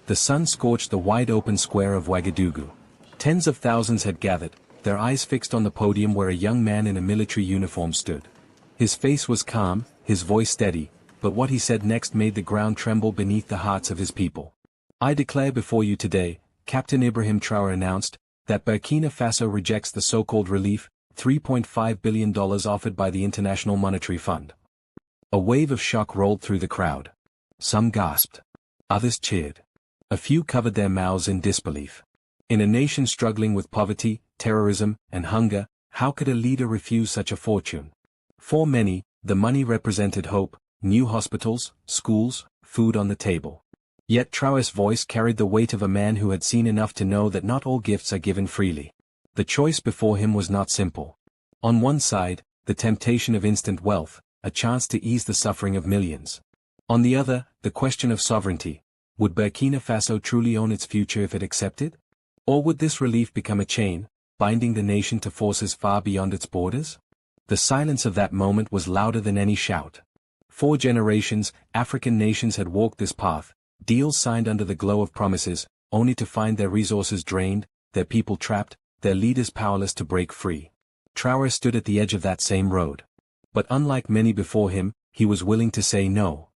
The sun scorched the wide-open square of Ouagadougou. Tens of thousands had gathered, their eyes fixed on the podium where a young man in a military uniform stood. His face was calm, his voice steady, but what he said next made the ground tremble beneath the hearts of his people. "I declare before you today," Captain Ibrahim Traoré announced, "that Burkina Faso rejects the so-called relief, $3.5 billion offered by the International Monetary Fund." A wave of shock rolled through the crowd. Some gasped. Others cheered. A few covered their mouths in disbelief. In a nation struggling with poverty, terrorism, and hunger, how could a leader refuse such a fortune? For many, the money represented hope, new hospitals, schools, food on the table. Yet Traoré's voice carried the weight of a man who had seen enough to know that not all gifts are given freely. The choice before him was not simple. On one side, the temptation of instant wealth, a chance to ease the suffering of millions. On the other, the question of sovereignty. Would Burkina Faso truly own its future if it accepted? Or would this relief become a chain, binding the nation to forces far beyond its borders? The silence of that moment was louder than any shout. For generations, African nations had walked this path, deals signed under the glow of promises, only to find their resources drained, their people trapped, their leaders powerless to break free. Traoré stood at the edge of that same road. But unlike many before him, he was willing to say no.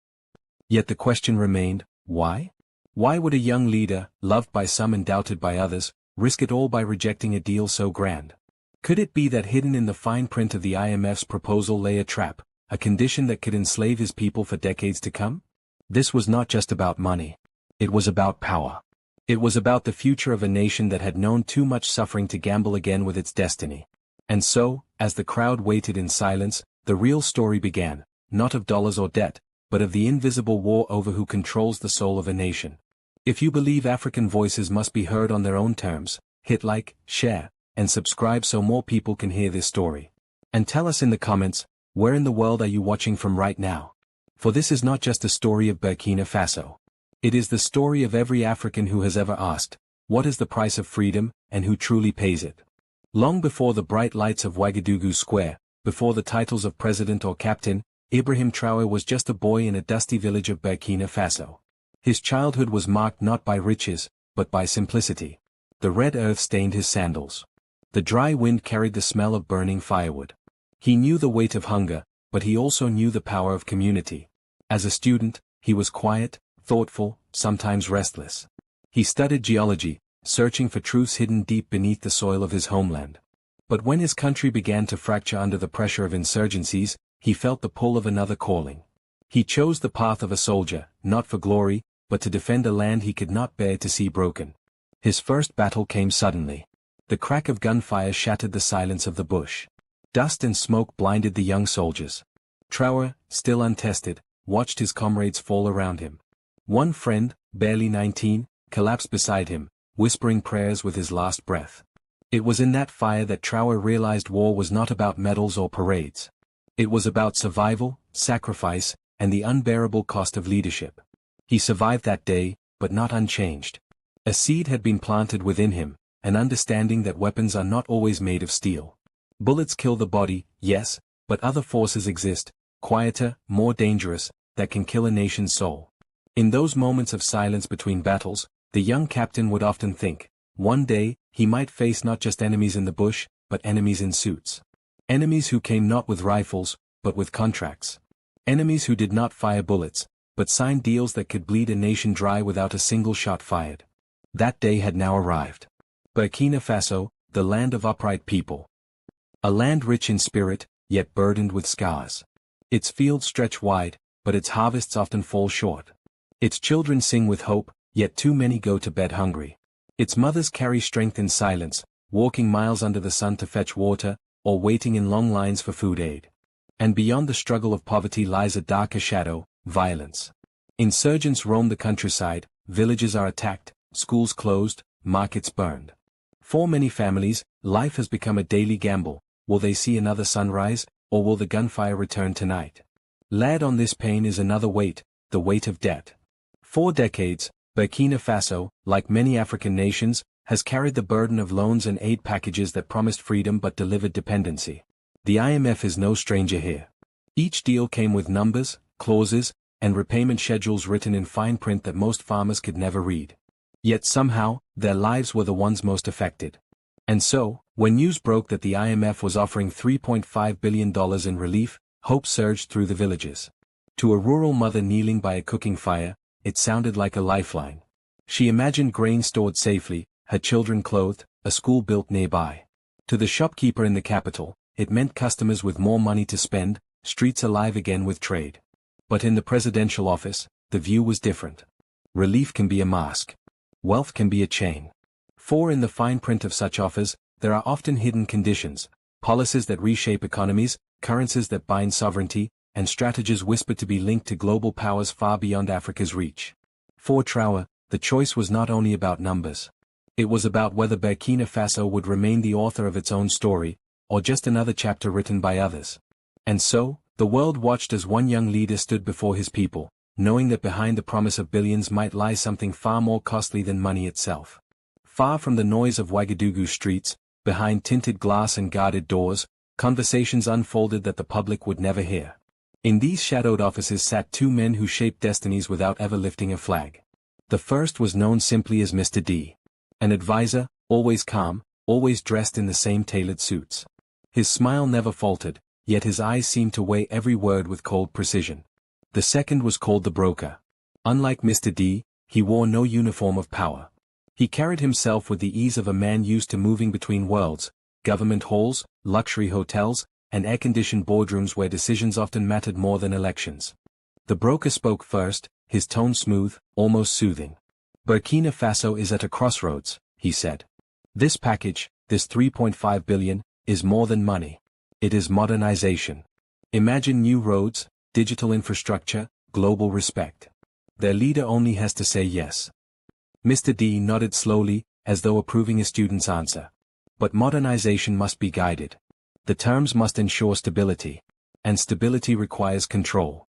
Yet the question remained, why? Why would a young leader, loved by some and doubted by others, risk it all by rejecting a deal so grand? Could it be that hidden in the fine print of the IMF's proposal lay a trap, a condition that could enslave his people for decades to come? This was not just about money. It was about power. It was about the future of a nation that had known too much suffering to gamble again with its destiny. And so, as the crowd waited in silence, the real story began, not of dollars or debt, but of the invisible war over who controls the soul of a nation. If you believe African voices must be heard on their own terms, hit like, share, and subscribe so more people can hear this story. And tell us in the comments, where in the world are you watching from right now? For this is not just a story of Burkina Faso. It is the story of every African who has ever asked, what is the price of freedom, and who truly pays it? Long before the bright lights of Ouagadougou Square, before the titles of president or captain, Ibrahim Traoré was just a boy in a dusty village of Burkina Faso. His childhood was marked not by riches, but by simplicity. The red earth stained his sandals. The dry wind carried the smell of burning firewood. He knew the weight of hunger, but he also knew the power of community. As a student, he was quiet, thoughtful, sometimes restless. He studied geology, searching for truths hidden deep beneath the soil of his homeland. But when his country began to fracture under the pressure of insurgencies, he felt the pull of another calling. He chose the path of a soldier, not for glory, but to defend a land he could not bear to see broken. His first battle came suddenly. The crack of gunfire shattered the silence of the bush. Dust and smoke blinded the young soldiers. Traoré, still untested, watched his comrades fall around him. One friend, barely 19, collapsed beside him, whispering prayers with his last breath. It was in that fire that Traoré realized war was not about medals or parades. It was about survival, sacrifice, and the unbearable cost of leadership. He survived that day, but not unchanged. A seed had been planted within him, an understanding that weapons are not always made of steel. Bullets kill the body, yes, but other forces exist, quieter, more dangerous, that can kill a nation's soul. In those moments of silence between battles, the young captain would often think, one day, he might face not just enemies in the bush, but enemies in suits. Enemies who came not with rifles, but with contracts. Enemies who did not fire bullets, but signed deals that could bleed a nation dry without a single shot fired. That day had now arrived. Burkina Faso, the land of upright people. A land rich in spirit, yet burdened with scars. Its fields stretch wide, but its harvests often fall short. Its children sing with hope, yet too many go to bed hungry. Its mothers carry strength in silence, walking miles under the sun to fetch water, or waiting in long lines for food aid. And beyond the struggle of poverty lies a darker shadow, violence. Insurgents roam the countryside, villages are attacked, schools closed, markets burned. For many families, life has become a daily gamble. Will they see another sunrise, or will the gunfire return tonight? Laid on this pain is another weight, the weight of debt. For decades, Burkina Faso, like many African nations, has carried the burden of loans and aid packages that promised freedom but delivered dependency. The IMF is no stranger here. Each deal came with numbers, clauses, and repayment schedules written in fine print that most farmers could never read. Yet somehow, their lives were the ones most affected. And so, when news broke that the IMF was offering $3.5 billion in relief, hope surged through the villages. To a rural mother kneeling by a cooking fire, it sounded like a lifeline. She imagined grain stored safely, her children clothed, a school built nearby. To the shopkeeper in the capital, it meant customers with more money to spend, streets alive again with trade. But in the presidential office, the view was different. Relief can be a mask. Wealth can be a chain. For in the fine print of such offers, there are often hidden conditions, policies that reshape economies, currencies that bind sovereignty, and strategies whispered to be linked to global powers far beyond Africa's reach. For Traoré, the choice was not only about numbers. It was about whether Burkina Faso would remain the author of its own story, or just another chapter written by others. And so, the world watched as one young leader stood before his people, knowing that behind the promise of billions might lie something far more costly than money itself. Far from the noise of Ouagadougou's streets, behind tinted glass and guarded doors, conversations unfolded that the public would never hear. In these shadowed offices sat two men who shaped destinies without ever lifting a flag. The first was known simply as Mr. D. An advisor, always calm, always dressed in the same tailored suits. His smile never faltered, yet his eyes seemed to weigh every word with cold precision. The second was called the broker. Unlike Mr. D, he wore no uniform of power. He carried himself with the ease of a man used to moving between worlds, government halls, luxury hotels, and air-conditioned boardrooms where decisions often mattered more than elections. The broker spoke first, his tone smooth, almost soothing. Burkina Faso is at a crossroads, he said. This package, this 3.5 billion, is more than money. It is modernization. Imagine new roads, digital infrastructure, global respect. Their leader only has to say yes. Mr. D nodded slowly, as though approving a student's answer. But modernization must be guided. The terms must ensure stability. And stability requires control.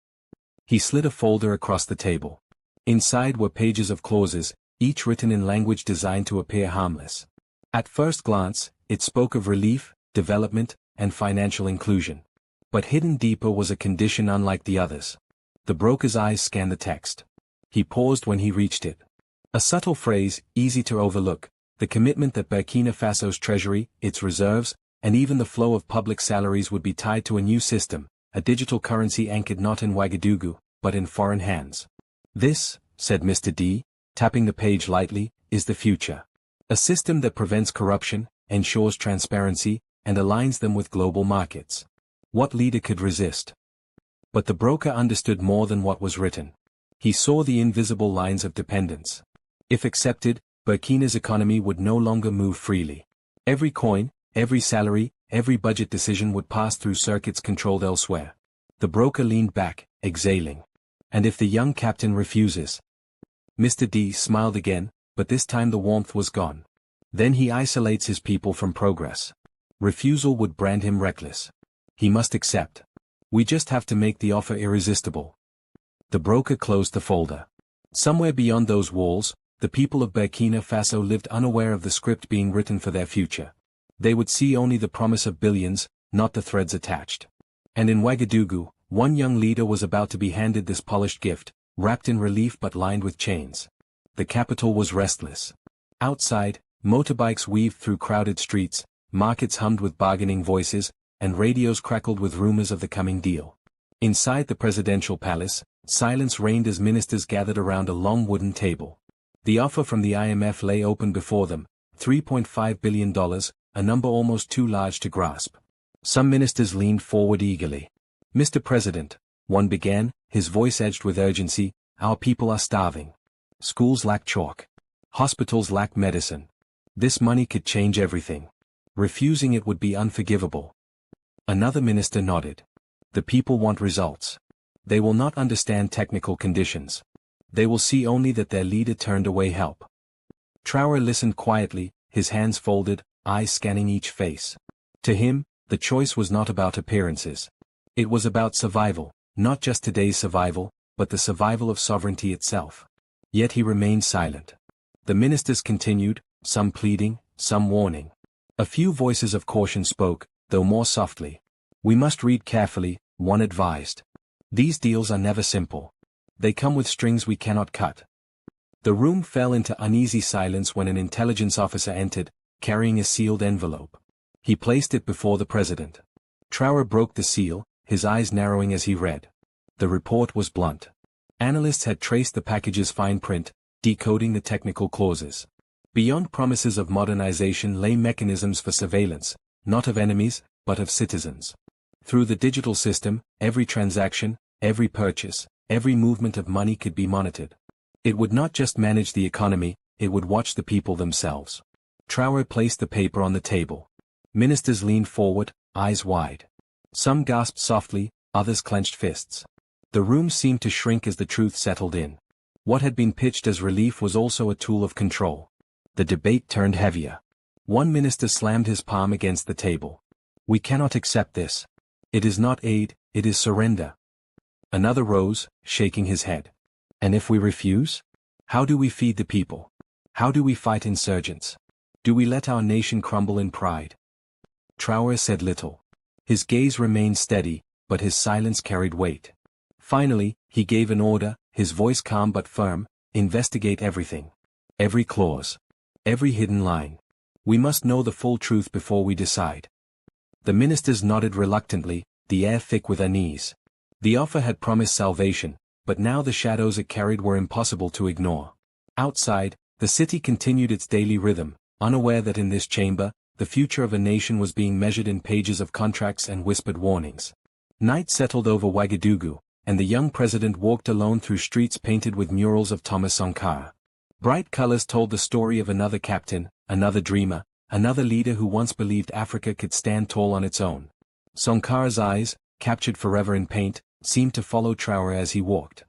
He slid a folder across the table. Inside were pages of clauses, each written in language designed to appear harmless. At first glance, it spoke of relief, development, and financial inclusion. But hidden deeper was a condition unlike the others. The broker's eyes scanned the text. He paused when he reached it. A subtle phrase, easy to overlook, the commitment that Burkina Faso's treasury, its reserves, and even the flow of public salaries would be tied to a new system, a digital currency anchored not in Ouagadougou, but in foreign hands. This, said Mr. D, tapping the page lightly, is the future. A system that prevents corruption, ensures transparency, and aligns them with global markets. What leader could resist? But the broker understood more than what was written. He saw the invisible lines of dependence. If accepted, Burkina's economy would no longer move freely. Every coin, every salary, every budget decision would pass through circuits controlled elsewhere. The broker leaned back, exhaling. And if the young captain refuses? Mr. D smiled again, but this time the warmth was gone. Then he isolates his people from progress. Refusal would brand him reckless. He must accept. We just have to make the offer irresistible. The broker closed the folder. Somewhere beyond those walls, the people of Burkina Faso lived unaware of the script being written for their future. They would see only the promise of billions, not the threads attached. And in Ouagadougou, one young leader was about to be handed this polished gift, wrapped in relief but lined with chains. The capital was restless. Outside, motorbikes weaved through crowded streets, markets hummed with bargaining voices, and radios crackled with rumors of the coming deal. Inside the presidential palace, silence reigned as ministers gathered around a long wooden table. The offer from the IMF lay open before them, $3.5 billion, a number almost too large to grasp. Some ministers leaned forward eagerly. Mr. President, one began, his voice edged with urgency, our people are starving. Schools lack chalk. Hospitals lack medicine. This money could change everything. Refusing it would be unforgivable. Another minister nodded. The people want results. They will not understand technical conditions. They will see only that their leader turned away help. Traoré listened quietly, his hands folded, eyes scanning each face. To him, the choice was not about appearances. It was about survival, not just today's survival, but the survival of sovereignty itself. Yet he remained silent. The ministers continued, some pleading, some warning. A few voices of caution spoke, though more softly. We must read carefully, one advised. These deals are never simple. They come with strings we cannot cut. The room fell into uneasy silence when an intelligence officer entered, carrying a sealed envelope. He placed it before the president. Traoré broke the seal, his eyes narrowing as he read. The report was blunt. Analysts had traced the package's fine print, decoding the technical clauses. Beyond promises of modernization lay mechanisms for surveillance, not of enemies, but of citizens. Through the digital system, every transaction, every purchase, every movement of money could be monitored. It would not just manage the economy, it would watch the people themselves. Traoré placed the paper on the table. Ministers leaned forward, eyes wide. Some gasped softly, others clenched fists. The room seemed to shrink as the truth settled in. What had been pitched as relief was also a tool of control. The debate turned heavier. One minister slammed his palm against the table. "We cannot accept this. It is not aid, it is surrender." Another rose, shaking his head. "And if we refuse? How do we feed the people? How do we fight insurgents? Do we let our nation crumble in pride?" Traoré said little. His gaze remained steady, but his silence carried weight. Finally, he gave an order, his voice calm but firm: "Investigate everything. Every clause. Every hidden line. We must know the full truth before we decide." The ministers nodded reluctantly, the air thick with unease. The offer had promised salvation, but now the shadows it carried were impossible to ignore. Outside, the city continued its daily rhythm, unaware that in this chamber, the future of a nation was being measured in pages of contracts and whispered warnings. Night settled over Ouagadougou, and the young president walked alone through streets painted with murals of Thomas Sankara. Bright colors told the story of another captain, another dreamer, another leader who once believed Africa could stand tall on its own. Sankara's eyes, captured forever in paint, seemed to follow Traoré as he walked.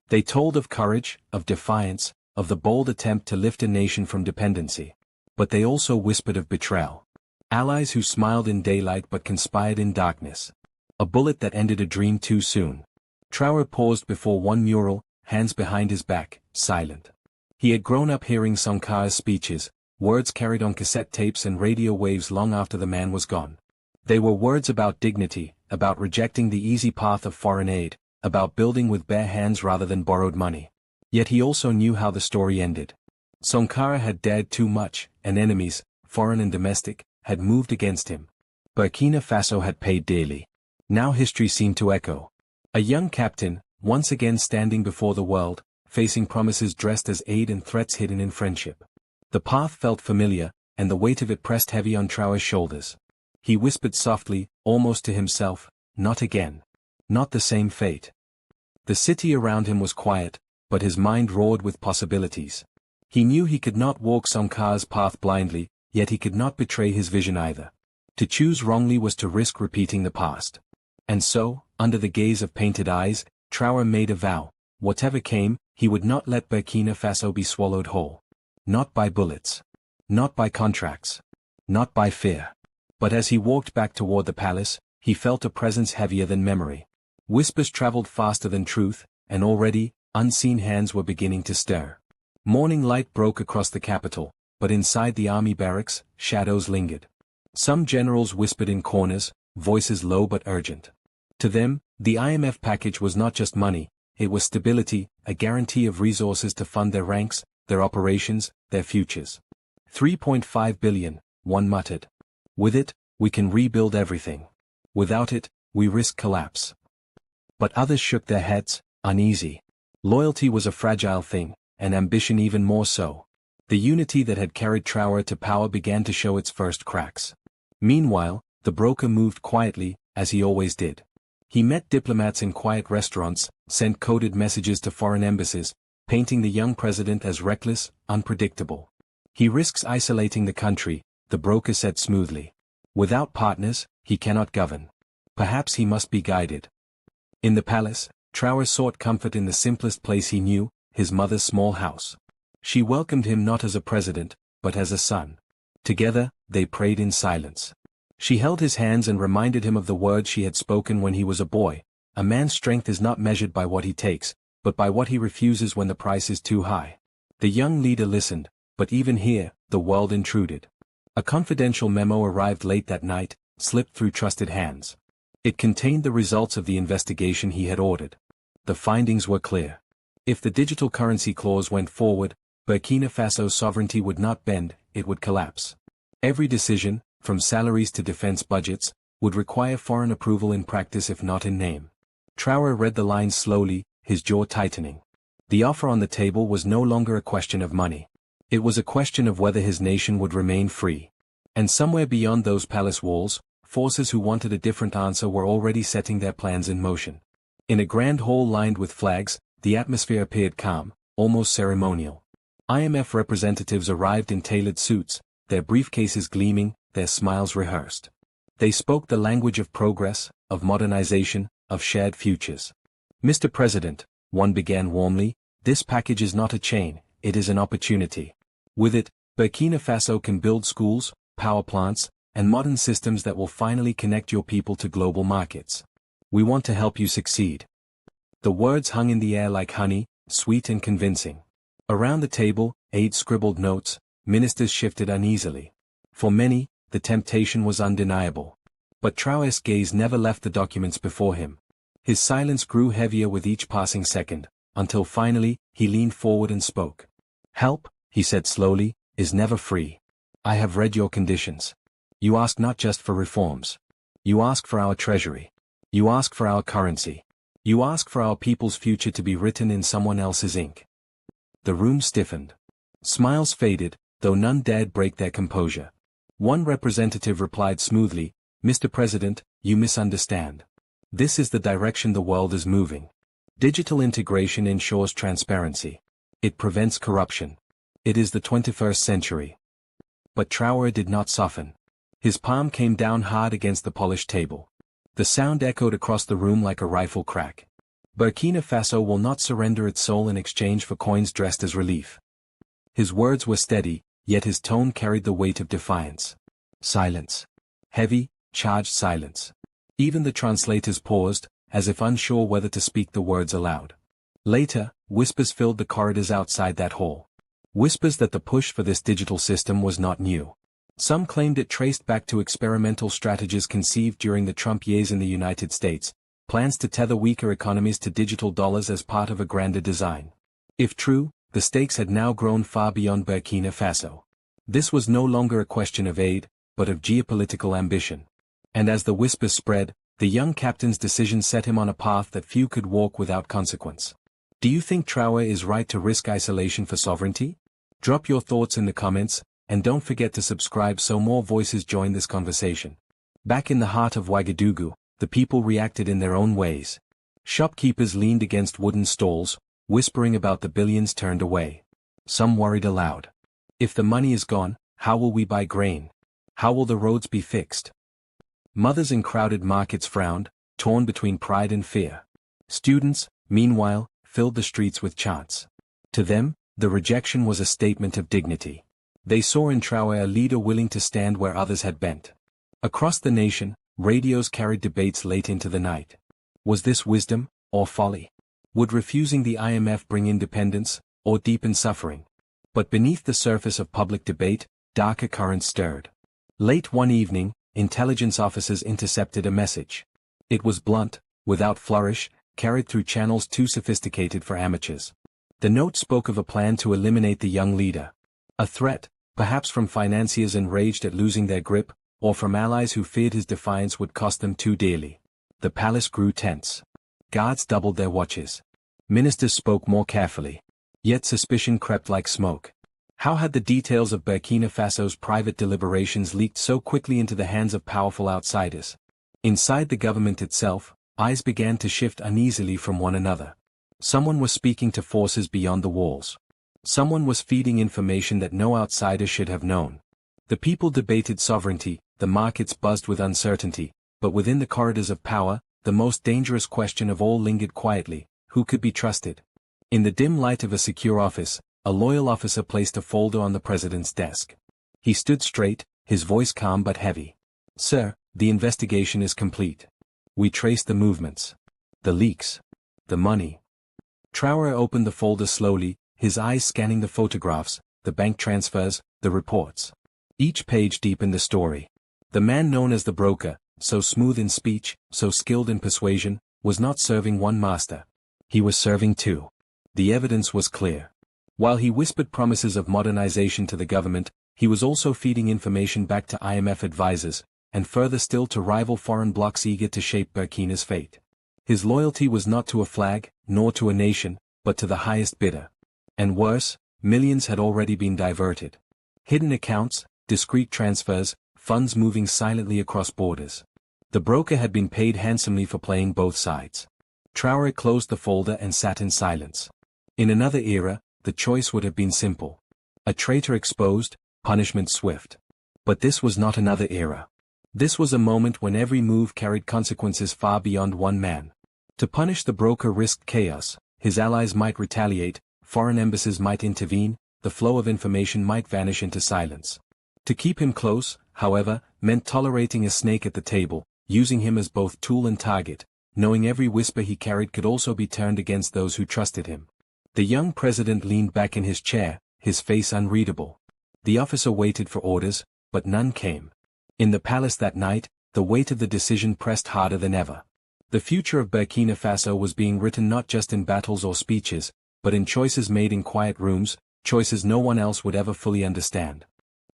They told of courage, of defiance, of the bold attempt to lift a nation from dependency. But they also whispered of betrayal. Allies who smiled in daylight but conspired in darkness. A bullet that ended a dream too soon. Traoré paused before one mural, hands behind his back, silent. He had grown up hearing Sankara's speeches, words carried on cassette tapes and radio waves long after the man was gone. They were words about dignity, about rejecting the easy path of foreign aid, about building with bare hands rather than borrowed money. Yet he also knew how the story ended. Sankara had dared too much, and enemies, foreign and domestic, had moved against him. Burkina Faso had paid dearly. Now history seemed to echo. A young captain, once again standing before the world, facing promises dressed as aid and threats hidden in friendship. The path felt familiar, and the weight of it pressed heavy on Traoré's shoulders. He whispered softly, almost to himself, "Not again. Not the same fate." The city around him was quiet, but his mind roared with possibilities. He knew he could not walk Sankara's path blindly, yet he could not betray his vision either. To choose wrongly was to risk repeating the past. And so, under the gaze of painted eyes, Traoré made a vow: whatever came, he would not let Burkina Faso be swallowed whole. Not by bullets. Not by contracts. Not by fear. But as he walked back toward the palace, he felt a presence heavier than memory. Whispers traveled faster than truth, and already, unseen hands were beginning to stir. Morning light broke across the capital, but inside the army barracks, shadows lingered. Some generals whispered in corners, voices low but urgent. To them, the IMF package was not just money, it was stability, a guarantee of resources to fund their ranks, their operations, their futures. 3.5 billion, one muttered. With it, we can rebuild everything. Without it, we risk collapse. But others shook their heads, uneasy. Loyalty was a fragile thing, and ambition even more so. The unity that had carried Traoré to power began to show its first cracks. Meanwhile, the broker moved quietly, as he always did. He met diplomats in quiet restaurants, sent coded messages to foreign embassies, painting the young president as reckless, unpredictable. He risks isolating the country, the broker said smoothly. Without partners, he cannot govern. Perhaps he must be guided. In the palace, Traoré sought comfort in the simplest place he knew, his mother's small house. She welcomed him not as a president, but as a son. Together, they prayed in silence. She held his hands and reminded him of the words she had spoken when he was a boy: a man's strength is not measured by what he takes, but by what he refuses when the price is too high. The young leader listened, but even here, the world intruded. A confidential memo arrived late that night, slipped through trusted hands. It contained the results of the investigation he had ordered. The findings were clear. If the digital currency clause went forward, Burkina Faso's sovereignty would not bend, it would collapse. Every decision, from salaries to defense budgets, would require foreign approval in practice if not in name. Traoré read the lines slowly, his jaw tightening. The offer on the table was no longer a question of money. It was a question of whether his nation would remain free. And somewhere beyond those palace walls, forces who wanted a different answer were already setting their plans in motion. In a grand hall lined with flags, the atmosphere appeared calm, almost ceremonial. IMF representatives arrived in tailored suits, their briefcases gleaming, their smiles rehearsed. They spoke the language of progress, of modernization, of shared futures. Mr. President, one began warmly, this package is not a chain, it is an opportunity. With it, Burkina Faso can build schools, power plants, and modern systems that will finally connect your people to global markets. We want to help you succeed. The words hung in the air like honey, sweet and convincing. Around the table, aides scribbled notes, ministers shifted uneasily. For many, the temptation was undeniable. But Traoré's gaze never left the documents before him. His silence grew heavier with each passing second, until finally, he leaned forward and spoke. Help, he said slowly, is never free. I have read your conditions. You ask not just for reforms. You ask for our treasury. You ask for our currency. You ask for our people's future to be written in someone else's ink. The room stiffened. Smiles faded, though none dared break their composure. One representative replied smoothly, Mr. President, you misunderstand. This is the direction the world is moving. Digital integration ensures transparency. It prevents corruption. It is the 21st century. But Traoré did not soften. His palm came down hard against the polished table. The sound echoed across the room like a rifle crack. Burkina Faso will not surrender its soul in exchange for coins dressed as relief. His words were steady, yet his tone carried the weight of defiance. Silence. Heavy, charged silence. Even the translators paused, as if unsure whether to speak the words aloud. Later, whispers filled the corridors outside that hall. Whispers that the push for this digital system was not new. Some claimed it traced back to experimental strategies conceived during the Trump years in the United States, plans to tether weaker economies to digital dollars as part of a grander design. If true, the stakes had now grown far beyond Burkina Faso. This was no longer a question of aid, but of geopolitical ambition. And as the whispers spread, the young captain's decision set him on a path that few could walk without consequence. Do you think Traoré is right to risk isolation for sovereignty? Drop your thoughts in the comments, and don't forget to subscribe so more voices join this conversation. Back in the heart of Ouagadougou, the people reacted in their own ways. Shopkeepers leaned against wooden stalls, whispering about the billions turned away. Some worried aloud. If the money is gone, how will we buy grain? How will the roads be fixed? Mothers in crowded markets frowned, torn between pride and fear. Students, meanwhile, filled the streets with chants. To them, the rejection was a statement of dignity. They saw in Traoré a leader willing to stand where others had bent. Across the nation, radios carried debates late into the night. Was this wisdom, or folly? Would refusing the IMF bring independence, or deepen suffering? But beneath the surface of public debate, darker currents stirred. Late one evening, intelligence officers intercepted a message. It was blunt, without flourish, carried through channels too sophisticated for amateurs. The note spoke of a plan to eliminate the young leader. A threat, perhaps from financiers enraged at losing their grip, or from allies who feared his defiance would cost them too dearly. The palace grew tense. Guards doubled their watches. Ministers spoke more carefully. Yet suspicion crept like smoke. How had the details of Burkina Faso's private deliberations leaked so quickly into the hands of powerful outsiders? Inside the government itself, eyes began to shift uneasily from one another. Someone was speaking to forces beyond the walls. Someone was feeding information that no outsider should have known. The people debated sovereignty, the markets buzzed with uncertainty, but within the corridors of power, the most dangerous question of all lingered quietly: who could be trusted? In the dim light of a secure office, a loyal officer placed a folder on the president's desk. He stood straight, his voice calm but heavy. Sir, the investigation is complete. We traced the movements. The leaks. The money. Traoré opened the folder slowly, his eyes scanning the photographs, the bank transfers, the reports. Each page deepened the story. The man known as the broker, so smooth in speech, so skilled in persuasion, was not serving one master. He was serving two. The evidence was clear. While he whispered promises of modernization to the government, he was also feeding information back to IMF advisors, and further still to rival foreign blocs eager to shape Burkina's fate. His loyalty was not to a flag, nor to a nation, but to the highest bidder. And worse, millions had already been diverted. Hidden accounts, discreet transfers, funds moving silently across borders. The broker had been paid handsomely for playing both sides. Traoré closed the folder and sat in silence. In another era, the choice would have been simple. A traitor exposed, punishment swift. But this was not another era. This was a moment when every move carried consequences far beyond one man. To punish the broker risked chaos, his allies might retaliate, foreign embassies might intervene, the flow of information might vanish into silence. To keep him close, however, meant tolerating a snake at the table, using him as both tool and target, knowing every whisper he carried could also be turned against those who trusted him. The young president leaned back in his chair, his face unreadable. The officer waited for orders, but none came. In the palace that night, the weight of the decision pressed harder than ever. The future of Burkina Faso was being written not just in battles or speeches, but in choices made in quiet rooms, choices no one else would ever fully understand.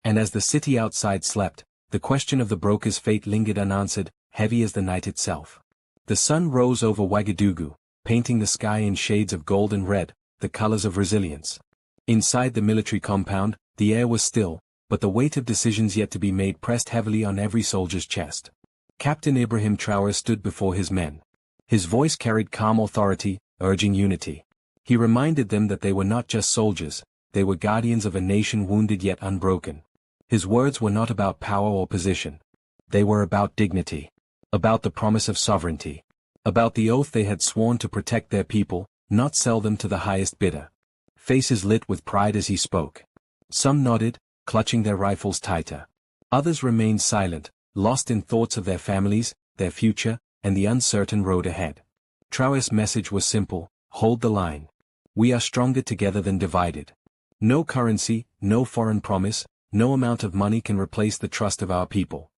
And as the city outside slept, the question of the broker's fate lingered unanswered, heavy as the night itself. The sun rose over Ouagadougou, painting the sky in shades of gold and red, the colors of resilience. Inside the military compound, the air was still, but the weight of decisions yet to be made pressed heavily on every soldier's chest. Captain Ibrahim Traoré stood before his men. His voice carried calm authority, urging unity. He reminded them that they were not just soldiers, they were guardians of a nation wounded yet unbroken. His words were not about power or position. They were about dignity. About the promise of sovereignty. About the oath they had sworn to protect their people, not sell them to the highest bidder. Faces lit with pride as he spoke. Some nodded, clutching their rifles tighter. Others remained silent, lost in thoughts of their families, their future, and the uncertain road ahead. Traoré's message was simple: hold the line. We are stronger together than divided. No currency, no foreign promise, no amount of money can replace the trust of our people.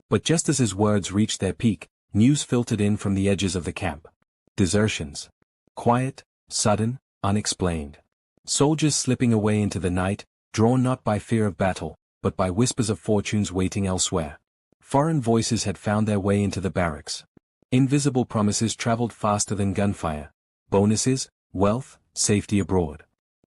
But just as his words reached their peak, news filtered in from the edges of the camp. Desertions. Quiet, sudden, unexplained. Soldiers slipping away into the night, drawn not by fear of battle, but by whispers of fortunes waiting elsewhere. Foreign voices had found their way into the barracks. Invisible promises traveled faster than gunfire. Bonuses, wealth, safety abroad.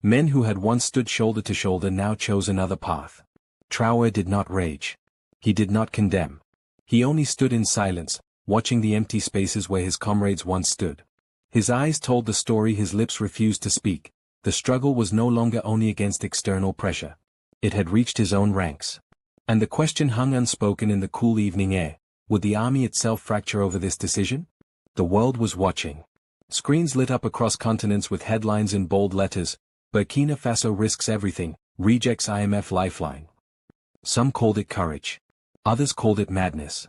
Men who had once stood shoulder to shoulder now chose another path. Traoré did not rage. He did not condemn. He only stood in silence, watching the empty spaces where his comrades once stood. His eyes told the story his lips refused to speak. The struggle was no longer only against external pressure. It had reached his own ranks. And the question hung unspoken in the cool evening air: would the army itself fracture over this decision? The world was watching. Screens lit up across continents with headlines in bold letters: Burkina Faso risks everything, rejects IMF lifeline. Some called it courage. Others called it madness.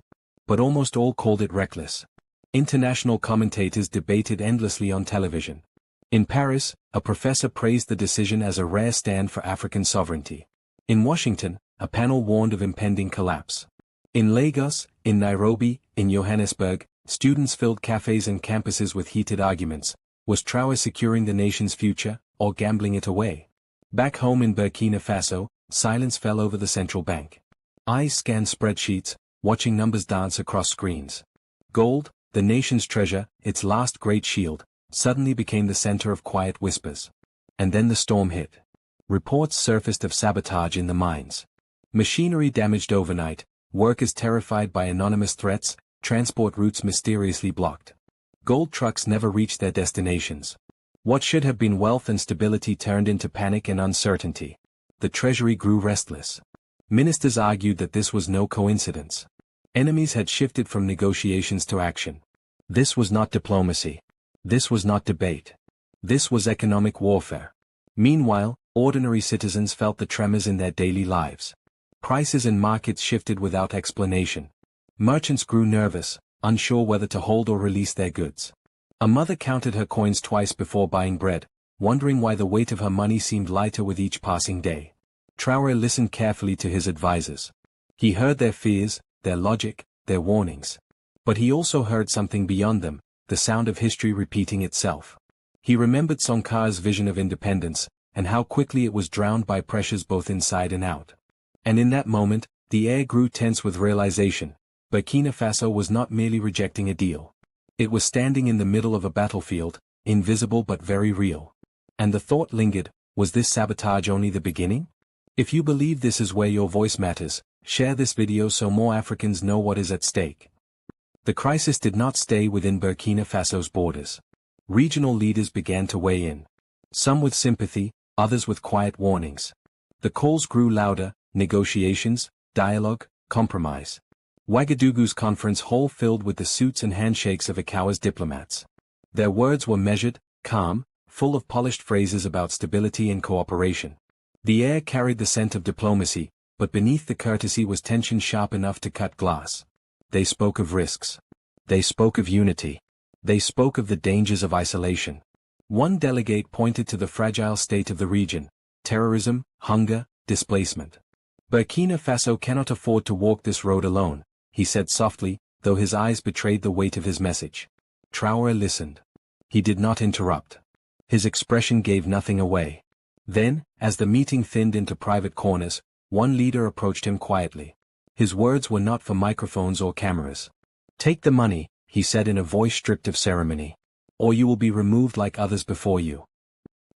But almost all called it reckless. International commentators debated endlessly on television. In Paris, a professor praised the decision as a rare stand for African sovereignty. In Washington, a panel warned of impending collapse. In Lagos, in Nairobi, in Johannesburg, students filled cafes and campuses with heated arguments. Was Traoré securing the nation's future, or gambling it away? Back home in Burkina Faso, silence fell over the central bank. Eyes scanned spreadsheets, watching numbers dance across screens. Gold, the nation's treasure, its last great shield, suddenly became the center of quiet whispers. And then the storm hit. Reports surfaced of sabotage in the mines. Machinery damaged overnight, workers terrified by anonymous threats, transport routes mysteriously blocked. Gold trucks never reached their destinations. What should have been wealth and stability turned into panic and uncertainty. The treasury grew restless. Ministers argued that this was no coincidence. Enemies had shifted from negotiations to action. This was not diplomacy. This was not debate. This was economic warfare. Meanwhile, ordinary citizens felt the tremors in their daily lives. Prices in markets shifted without explanation. Merchants grew nervous, unsure whether to hold or release their goods. A mother counted her coins twice before buying bread, wondering why the weight of her money seemed lighter with each passing day. Traoré listened carefully to his advisors. He heard their fears, their logic, their warnings. But he also heard something beyond them, the sound of history repeating itself. He remembered Sonkar's vision of independence, and how quickly it was drowned by pressures both inside and out. And in that moment, the air grew tense with realization. Burkina Faso was not merely rejecting a deal. It was standing in the middle of a battlefield, invisible but very real. And the thought lingered, was this sabotage only the beginning? If you believe this is where your voice matters, share this video so more Africans know what is at stake. The crisis did not stay within Burkina Faso's borders. Regional leaders began to weigh in. Some with sympathy, others with quiet warnings. The calls grew louder: negotiations, dialogue, compromise. Ouagadougou's conference hall filled with the suits and handshakes of ECOWAS diplomats. Their words were measured, calm, full of polished phrases about stability and cooperation. The air carried the scent of diplomacy, but beneath the courtesy was tension sharp enough to cut glass. They spoke of risks. They spoke of unity. They spoke of the dangers of isolation. One delegate pointed to the fragile state of the region: terrorism, hunger, displacement. Burkina Faso cannot afford to walk this road alone, he said softly, though his eyes betrayed the weight of his message. Traoré listened. He did not interrupt. His expression gave nothing away. Then, as the meeting thinned into private corners, one leader approached him quietly. His words were not for microphones or cameras. "Take the money," he said in a voice stripped of ceremony, "or you will be removed like others before you."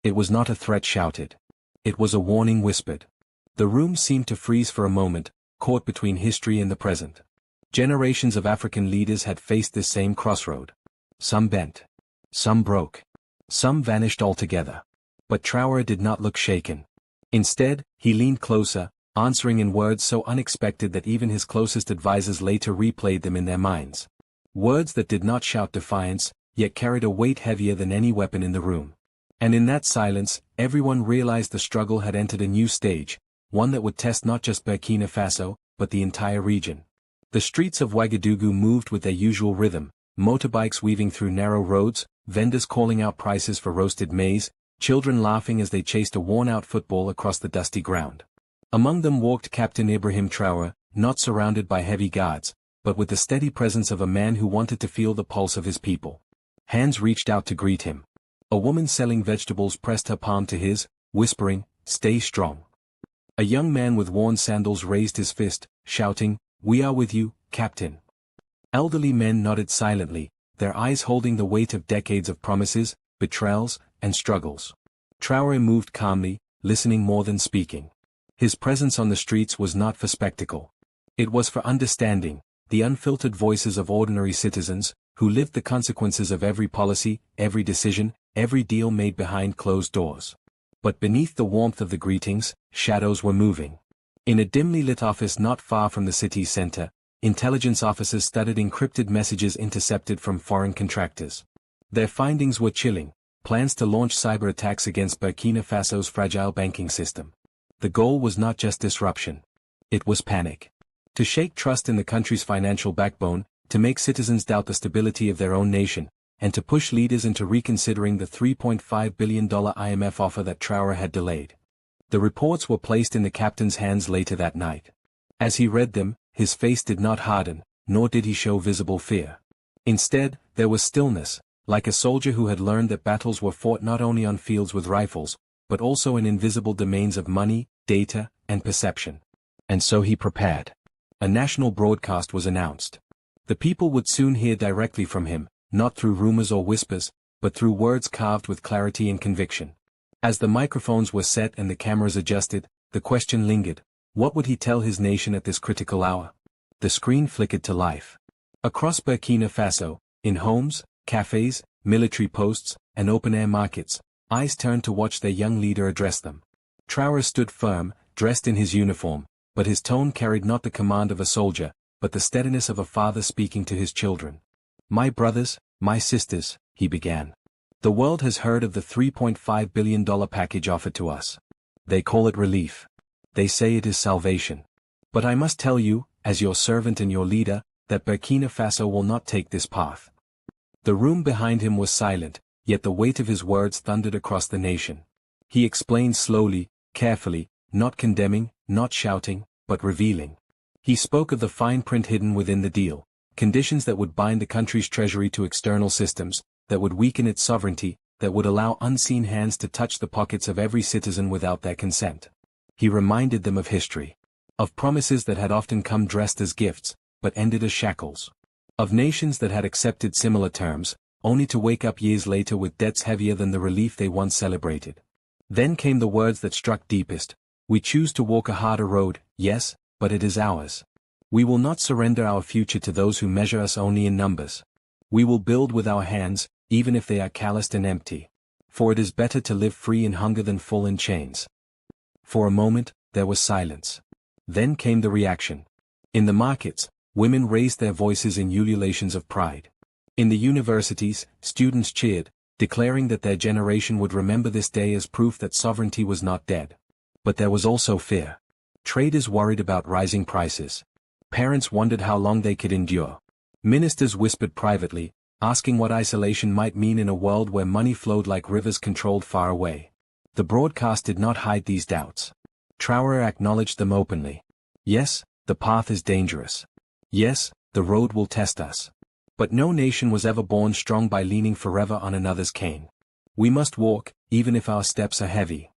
It was not a threat shouted. It was a warning whispered. The room seemed to freeze for a moment, caught between history and the present. Generations of African leaders had faced this same crossroad. Some bent. Some broke. Some vanished altogether. But Traoré did not look shaken. Instead, he leaned closer, answering in words so unexpected that even his closest advisers later replayed them in their minds. Words that did not shout defiance, yet carried a weight heavier than any weapon in the room. And in that silence, everyone realized the struggle had entered a new stage, one that would test not just Burkina Faso, but the entire region. The streets of Ouagadougou moved with their usual rhythm, motorbikes weaving through narrow roads, vendors calling out prices for roasted maize, children laughing as they chased a worn-out football across the dusty ground. Among them walked Captain Ibrahim Traoré, not surrounded by heavy guards, but with the steady presence of a man who wanted to feel the pulse of his people. Hands reached out to greet him. A woman selling vegetables pressed her palm to his, whispering, "Stay strong." A young man with worn sandals raised his fist, shouting, "We are with you, Captain." Elderly men nodded silently, their eyes holding the weight of decades of promises, betrayals, and struggles. Traoré moved calmly, listening more than speaking. His presence on the streets was not for spectacle. It was for understanding, the unfiltered voices of ordinary citizens, who lived the consequences of every policy, every decision, every deal made behind closed doors. But beneath the warmth of the greetings, shadows were moving. In a dimly lit office not far from the city's center, intelligence officers studied encrypted messages intercepted from foreign contractors. Their findings were chilling: plans to launch cyber attacks against Burkina Faso's fragile banking system. The goal was not just disruption. It was panic. To shake trust in the country's financial backbone, to make citizens doubt the stability of their own nation, and to push leaders into reconsidering the $3.5 billion IMF offer that Traoré had delayed. The reports were placed in the captain's hands later that night. As he read them, his face did not harden, nor did he show visible fear. Instead, there was stillness, like a soldier who had learned that battles were fought not only on fields with rifles, but also in invisible domains of money, data, and perception. And so he prepared. A national broadcast was announced. The people would soon hear directly from him, not through rumors or whispers, but through words carved with clarity and conviction. As the microphones were set and the cameras adjusted, the question lingered: what would he tell his nation at this critical hour? The screen flickered to life. Across Burkina Faso, in homes, cafes, military posts, and open-air markets, eyes turned to watch their young leader address them. Traoré stood firm, dressed in his uniform, but his tone carried not the command of a soldier, but the steadiness of a father speaking to his children. "My brothers, my sisters," he began. "The world has heard of the $3.5 billion package offered to us. They call it relief. They say it is salvation. But I must tell you, as your servant and your leader, that Burkina Faso will not take this path." The room behind him was silent, yet the weight of his words thundered across the nation. He explained slowly, carefully, not condemning, not shouting, but revealing. He spoke of the fine print hidden within the deal, conditions that would bind the country's treasury to external systems, that would weaken its sovereignty, that would allow unseen hands to touch the pockets of every citizen without their consent. He reminded them of history. Of promises that had often come dressed as gifts, but ended as shackles. Of nations that had accepted similar terms, only to wake up years later with debts heavier than the relief they once celebrated. Then came the words that struck deepest: "We choose to walk a harder road, yes, but it is ours. We will not surrender our future to those who measure us only in numbers. We will build with our hands, even if they are calloused and empty. For it is better to live free in hunger than full in chains." For a moment, there was silence. Then came the reaction. In the markets, women raised their voices in ululations of pride. In the universities, students cheered, declaring that their generation would remember this day as proof that sovereignty was not dead. But there was also fear. Traders worried about rising prices. Parents wondered how long they could endure. Ministers whispered privately, asking what isolation might mean in a world where money flowed like rivers controlled far away. The broadcast did not hide these doubts. Traoré acknowledged them openly. Yes, the path is dangerous. Yes, the road will test us. But no nation was ever born strong by leaning forever on another's cane. We must walk, even if our steps are heavy.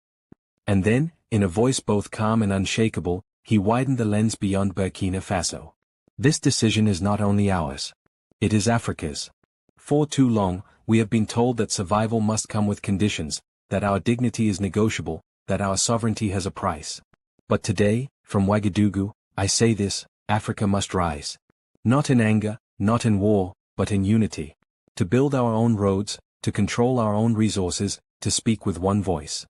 And then, in a voice both calm and unshakable, he widened the lens beyond Burkina Faso. This decision is not only ours. It is Africa's. For too long, we have been told that survival must come with conditions, that our dignity is negotiable, that our sovereignty has a price. But today, from Ouagadougou, I say this: Africa must rise. Not in anger, not in war, but in unity. To build our own roads, to control our own resources, to speak with one voice.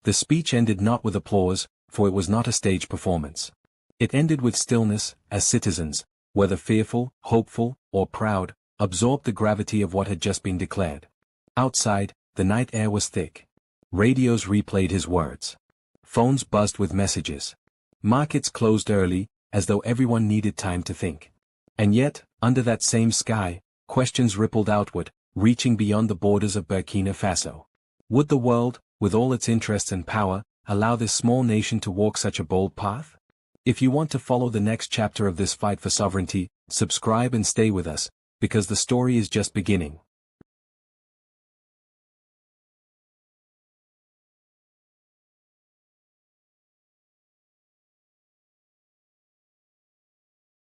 The speech ended not with applause, for it was not a stage performance. It ended with stillness, as citizens, whether fearful, hopeful, or proud, absorbed the gravity of what had just been declared. Outside, the night air was thick. Radios replayed his words. Phones buzzed with messages. Markets closed early, as though everyone needed time to think. And yet, under that same sky, questions rippled outward, reaching beyond the borders of Burkina Faso. Would the world, with all its interests and power, allow this small nation to walk such a bold path? If you want to follow the next chapter of this fight for sovereignty, subscribe and stay with us, because the story is just beginning.